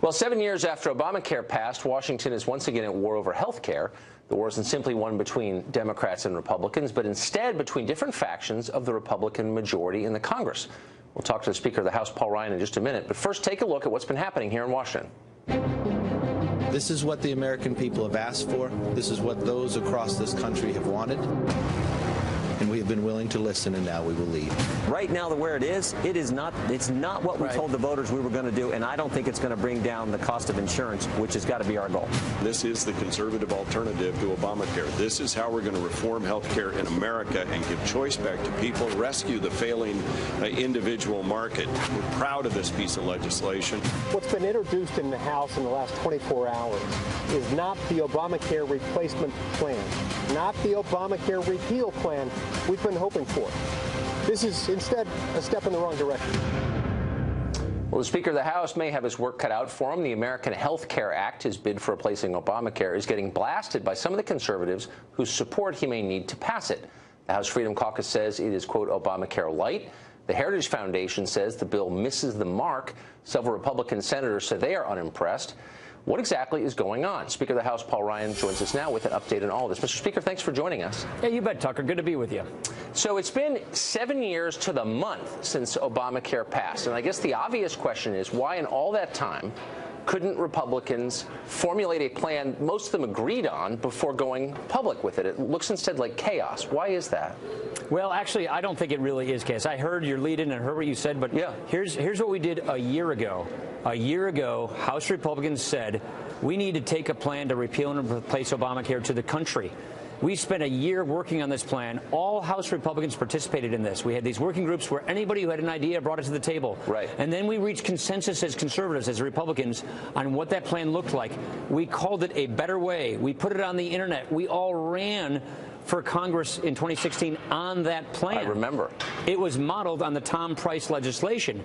Well, 7 years after Obamacare passed, Washington is once again at war over health care. The war isn't simply one between Democrats and Republicans, but instead between different factions of the Republican majority in the Congress. We'll talk to the Speaker of the House, Paul Ryan, in just a minute. But first, take a look at what's been happening here in Washington. This is what the American people have asked for. This is what those across this country have wanted. And we have been willing to listen, and now we will lead. Right now, where it is, it's not what we told the voters we were going to do, and I don't think it's going to bring down the cost of insurance, which has got to be our goal. This is the conservative alternative to Obamacare. This is how we're going to reform health care in America and give choice back to people, rescue the failing individual market. We're proud of this piece of legislation. What's been introduced in the House in the last 24 hours is not the Obamacare replacement plan, not the Obamacare repeal plan we've been hoping for. This is instead a step in the wrong direction. Well, the Speaker of the House may have his work cut out for him. The American Health Care Act, his bid for replacing Obamacare, is getting blasted by some of the conservatives whose support he may need to pass it. The House Freedom Caucus says it is, quote, Obamacare light. The Heritage Foundation says the bill misses the mark. Several Republican senators say they are unimpressed. What exactly is going on? Speaker of the House Paul Ryan joins us now with an update on all this. Mr. Speaker, thanks for joining us. Yeah, you bet, Tucker. Good to be with you. So it's been 7 years to the month since Obamacare passed. And I guess the obvious question is, why in all that time couldn't Republicans formulate a plan most of them agreed on before going public with it? It looks instead like chaos. Why is that? Well, actually, I don't think it really is chaos. I heard your lead-in and heard what you said, but yeah, here's what we did a year ago. A year ago, House Republicans said we need to take a plan to repeal and replace Obamacare to the country. We spent a year working on this plan. All House Republicans participated in this. We had these working groups where anybody who had an idea brought it to the table. Right. And then we reached consensus as conservatives, as Republicans, on what that plan looked like. We called it a better way. We put it on the Internet. We all ran for Congress in 2016 on that plan. I remember. It was modeled on the Tom Price legislation.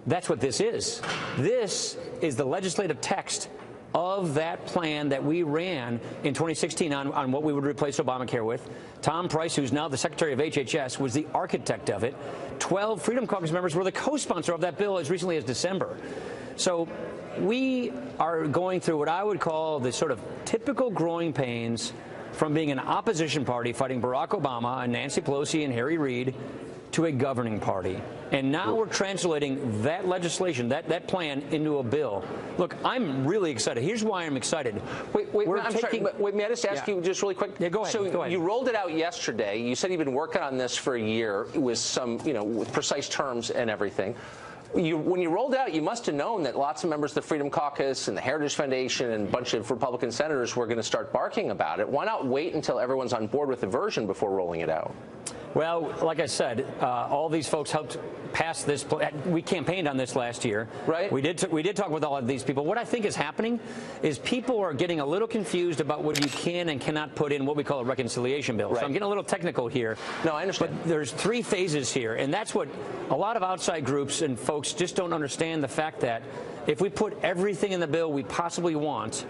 That's what this is. This is the legislative text of that plan that we ran in 2016 on what we would replace Obamacare with. Tom Price, who's now the Secretary of HHS, was the architect of it. 12 Freedom Caucus members were the co-sponsor of that bill as recently as December. So we are going through what I would call the sort of typical growing pains from being an opposition party fighting Barack Obama and Nancy Pelosi and Harry Reid to a governing party. And now we're translating that legislation, that plan, into a bill. Look, I'm really excited. Here's why I'm excited. Wait, may I just ask you just really quick? Yeah, go ahead. So you rolled it out yesterday. You said you've been working on this for a year with some, with precise terms and everything. When you rolled out, you must have known that lots of members of the Freedom Caucus and the Heritage Foundation and a bunch of Republican senators were going to start barking about it. Why not wait until everyone's on board with the version before rolling it out? Well, like I said, all these folks helped pass this. We campaigned on this last year. Right. We did talk with all of these people. What I think is happening is people are getting a little confused about what you can and cannot put in what we call a reconciliation bill. Right. So I'm getting a little technical here. No, I understand. But there's 3 phases here, and that's what a lot of outside groups and folks just don't understand, the fact that if we put everything in the bill we possibly want,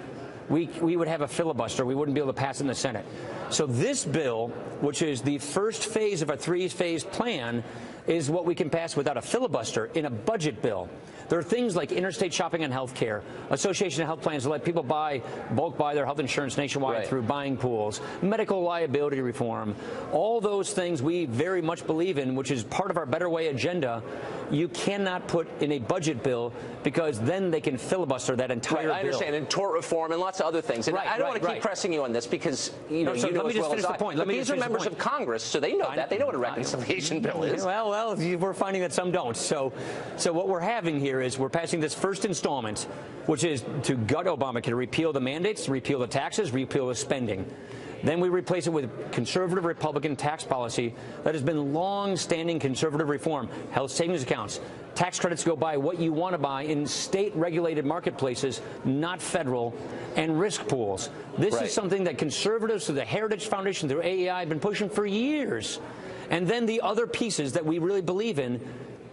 we would have a filibuster. We wouldn't be able to pass it in the Senate. So this bill, which is the first phase of a 3-phase plan, is what we can pass without a filibuster in a budget bill. There are things like interstate shopping on health care, association of health plans to let people bulk buy their health insurance nationwide through buying pools, medical liability reform, all those things we very much believe in, which is part of our Better Way agenda. You cannot put in a budget bill because then they can filibuster that entire bill. I understand, and tort reform and lots of other things. And I don't want to keep pressing you on this because you know as well as I. But these are members of Congress, so they know that. They know what a reconciliation bill is. Well, we're finding that some don't. So what we're having here is we're passing this first installment, which is to gut Obamacare, repeal the mandates, repeal the taxes, repeal the spending. Then we replace it with conservative Republican tax policy that has been long-standing conservative reform. Health savings accounts, tax credits go by what you want to buy in state-regulated marketplaces, not federal, and risk pools. This is something that conservatives through the Heritage Foundation, through AEI, have been pushing for years. And then the other pieces that we really believe in,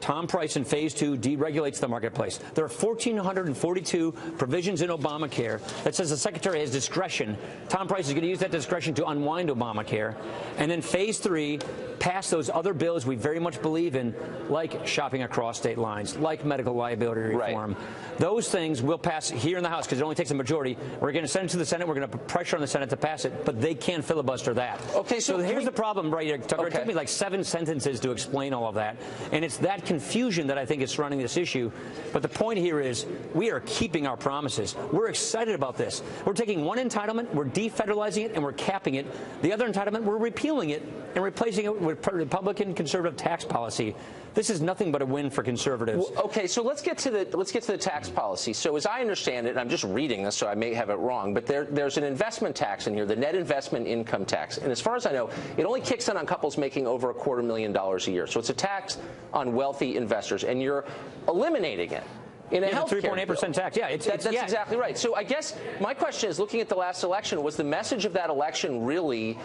Tom Price in phase 2 deregulates the marketplace. There are 1,442 provisions in Obamacare that says the Secretary has discretion. Tom Price is going to use that discretion to unwind Obamacare. And then phase 3, pass those other bills we very much believe in, like shopping across state lines, like medical liability reform. Right. Those things will pass here in the House because it only takes a majority. We're going to send it to the Senate. We're going to put pressure on the Senate to pass it, but they can't filibuster that. Okay, so here's the problem right here, Tucker. Okay. It took me like 7 sentences to explain all of that, and it's that confusion that I think is surrounding this issue. But the point here is we are keeping our promises. We're excited about this. We're taking one entitlement, we're defederalizing it, and we're capping it. The other entitlement, we're repealing it and replacing it with Republican conservative tax policy. This is nothing but a win for conservatives. Well, okay, so let's get to the tax policy. So as I understand it, and I'm just reading this, so I may have it wrong, but there's an investment tax in here, the net investment income tax. And as far as I know, it only kicks in on couples making over $250,000 a year. So it's a tax on wealthy investors, and you're eliminating it. In a health 3.8% tax. Yeah, that's exactly right. So I guess my question is, looking at the last election, was the message of that election really,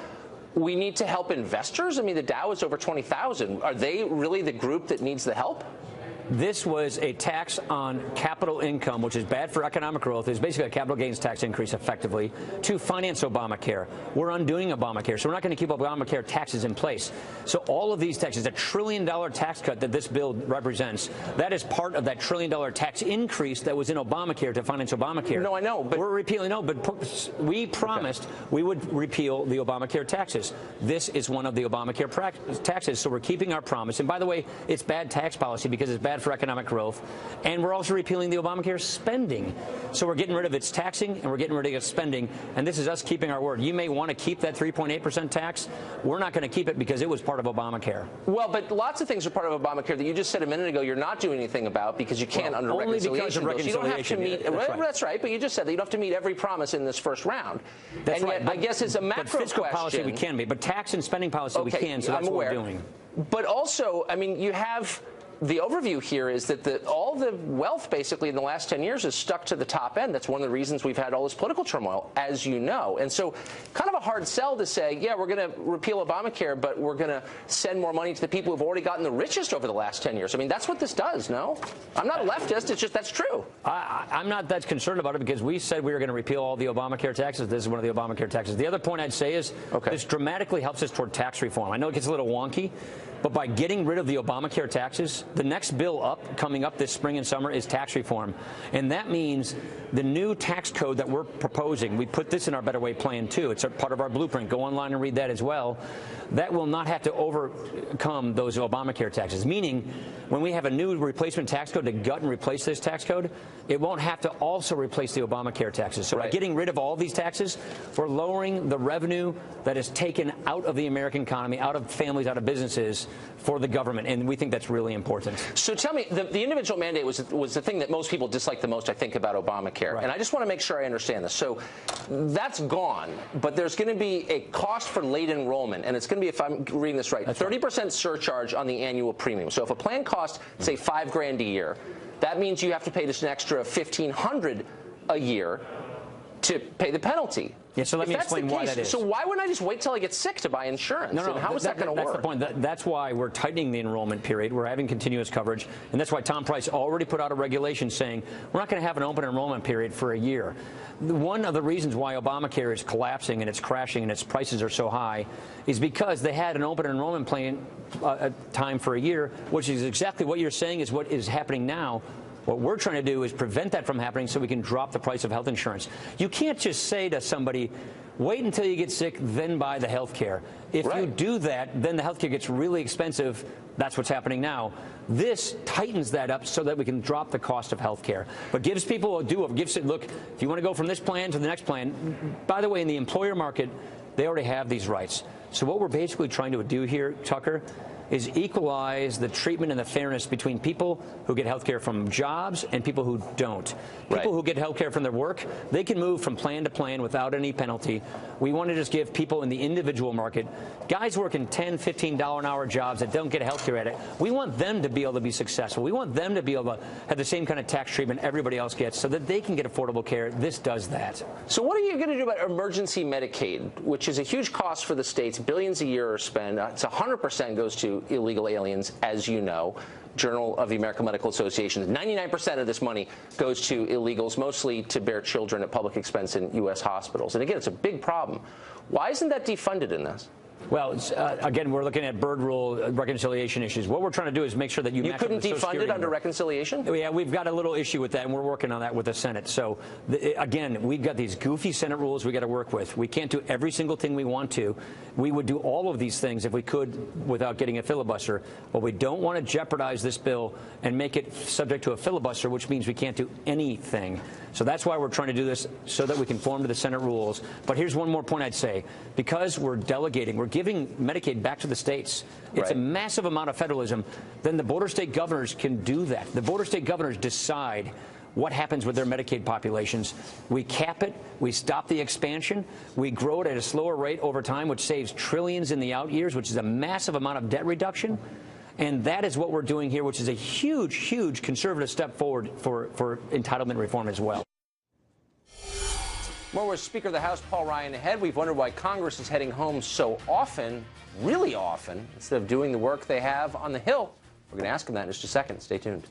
we need to help investors? I mean, the Dow is over 20,000. Are they really the group that needs the help? This was a tax on capital income, which is bad for economic growth. It's basically a capital gains tax increase, effectively, to finance Obamacare. We're undoing Obamacare, so we're not going to keep Obamacare taxes in place. So all of these taxes, a $1 trillion tax cut that this bill represents, that is part of that $1 trillion tax increase that was in Obamacare to finance Obamacare. No, I know, but we're repealing. No, but we promised we would repeal the Obamacare taxes. This is one of the Obamacare taxes, so we're keeping our promise. And by the way, it's bad tax policy because it's bad for economic growth, and we're also repealing the Obamacare spending. So we're getting rid of its taxing, and we're getting rid of its spending, and this is us keeping our word. You may want to keep that 3.8% tax. We're not going to keep it because it was part of Obamacare. Well, but lots of things are part of Obamacare that you just said a minute ago you're not doing anything about because you can't under only reconciliation because of bills. You don't have to meet. That's right. That's right, but you just said that you don't have to meet every promise in this first round. That's and right. Yet, I guess it's a macro but fiscal question. Policy we can meet, but tax and spending policy we can. So that's what we're doing. But also, I mean, you have. The overview here is that all the wealth basically in the last 10 years is stuck to the top end. That's one of the reasons we've had all this political turmoil, as you know. And so kind of a hard sell to say, yeah, we're going to repeal Obamacare, but we're going to send more money to the people who've already gotten the richest over the last 10 years. I mean, that's what this does, no? I'm not a leftist. It's just that's true. I'm not that concerned about it because we said we were going to repeal all the Obamacare taxes. This is one of the Obamacare taxes. The other point I'd say is this dramatically helps us toward tax reform. I know it gets a little wonky, but by getting rid of the Obamacare taxes, the next bill coming up this spring and summer is tax reform. And that means the new tax code that we're proposing, we put this in our Better Way plan too. It's a part of our blueprint. Go online and read that as well. That will not have to overcome those Obamacare taxes, meaning when we have a new replacement tax code to gut and replace this tax code, it won't have to also replace the Obamacare taxes. So by getting rid of all these taxes, we're lowering the revenue that is taken out of the American economy, out of families, out of businesses for the government, and we think that's really important. So tell me, the individual mandate was the thing that most people dislike the most, I think, about Obamacare. Right. And I just want to make sure I understand this. So that's gone, but there's going to be a cost for late enrollment, and it's going to be, if I'm reading this right, 30% surcharge on the annual premium. So if a plan costs, say, $5,000 a year, that means you have to pay just an extra $1,500 a year to pay the penalty. Yeah, so let me explain why that is. So why wouldn't I just wait till I get sick to buy insurance? No, how is that going to work? That's the point. That's why we're tightening the enrollment period. We're having continuous coverage, and that's why Tom Price already put out a regulation saying we're not going to have an open enrollment period for a year. One of the reasons why Obamacare is collapsing and it's crashing and its prices are so high is because they had an open enrollment plan time for a year, which is exactly what you're saying is what is happening now. What we're trying to do is prevent that from happening so we can drop the price of health insurance. You can't just say to somebody, wait until you get sick, then buy the health care. If you do that, then the health care gets really expensive. That's what's happening now. This tightens that up so that we can drop the cost of health care. But gives people a do-over. Gives it, look, if you want to go from this plan to the next plan, by the way, in the employer market, they already have these rights. So what we're basically trying to do here, Tucker, is equalize the treatment and the fairness between people who get health care from jobs and people who don't. People who get health care from their work, they can move from plan to plan without any penalty. We want to just give people in the individual market, guys working $10, $15 an hour jobs that don't get health care at it, we want them to be able to be successful. We want them to be able to have the same kind of tax treatment everybody else gets so that they can get affordable care. This does that. So what are you going to do about emergency Medicaid, which is a huge cost for the states? Billions a year are spent. It's 100% goes to to illegal aliens, as you know. Journal of the American Medical Association, 99% of this money goes to illegals, mostly to bear children at public expense in U.S. hospitals. And again, it's a big problem. Why isn't that defunded in this? Well, again, we're looking at bird rule reconciliation issues. What we're trying to do is make sure that you couldn't defund it under reconciliation? Yeah, we've got a little issue with that, and we're working on that with the Senate. So, again, we've got these goofy Senate rules we got to work with. We can't do every single thing we want to. We would do all of these things if we could without getting a filibuster. But we don't want to jeopardize this bill and make it subject to a filibuster, which means we can't do anything. So that's why we're trying to do this, so that we conform to the Senate rules. But here's one more point I'd say. Because we're delegating, we're giving Medicaid back to the states. It's a massive amount of federalism. Then the border state governors can do that. The border state governors decide what happens with their Medicaid populations. We cap it. We stop the expansion. We grow it at a slower rate over time, which saves trillions in the out years, which is a massive amount of debt reduction. And that is what we're doing here, which is a huge, huge conservative step forward for entitlement reform as well. More with Speaker of the House Paul Ryan ahead. We've wondered why Congress is heading home so often, really often, instead of doing the work they have on the Hill. We're going to ask him that in just a second. Stay tuned.